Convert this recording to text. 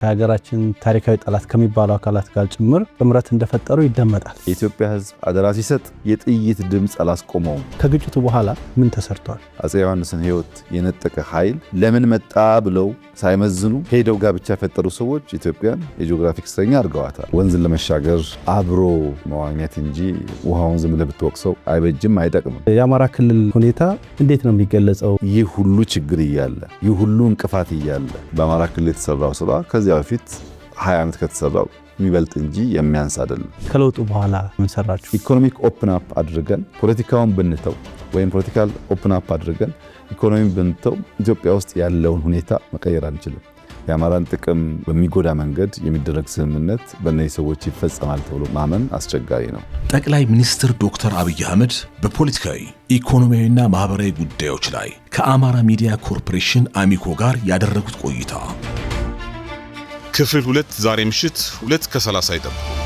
ከሀገራችን ታሪካዊ ጠላት ከሚባሉ አካላት ጋር ጭምር ጥምረት እንደፈጠሩ ይደመጣል። የኢትዮጵያ ሕዝብ አደራ ሲሰጥ የጥይት ድምፅ አላስቆመውም። ከግጭቱ በኋላ ምን ተሰርቷል? አፄ ዮሐንስን ሕይወት የነጠቀ ኃይል ለምን መጣ ብለው ሳይመዝኑ ሄደው ጋብቻ የፈጠሩ ሰዎች ኢትዮጵያን የጂኦግራፊክ እስረኛ አድርገዋታል። ወንዝን ለመሻገር አብሮ መዋኘት እንጂ ውሃውን ዝም ብለህ ብትወቅሰው አይበጅም፣ አይጠቅምም። የአማራ ክልል ሁኔታ እንዴት ነው የሚገለጸው? ይህ ሁሉ ችግር እያለ ይህ ሁሉ እንቅፋት እያለ በአማራ ክልል የተሰራው ስራ ከዚያ በፊት 20 ዓመት ከተሰራው የሚበልጥ እንጂ የሚያንስ አይደለም። ከለውጡ በኋላ ምን ሰራችሁ? ኢኮኖሚክ ኦፕን አፕ አድርገን ፖለቲካውን ብንተው ወይም ፖለቲካል ኦፕን አፕ አድርገን ኢኮኖሚ ብንተው ኢትዮጵያ ውስጥ ያለውን ሁኔታ መቀየር አንችልም። የአማራን ጥቅም በሚጎዳ መንገድ የሚደረግ ስምምነት በእነዚህ ሰዎች ይፈጸማል ተብሎ ማመን አስቸጋሪ ነው። ጠቅላይ ሚኒስትር ዶክተር አብይ አህመድ በፖለቲካዊ ኢኮኖሚያዊና ማህበራዊ ጉዳዮች ላይ ከአማራ ሚዲያ ኮርፖሬሽን አሚኮ ጋር ያደረጉት ቆይታ ክፍል 2 ዛሬ ምሽት 2:30 ይጠብቁ።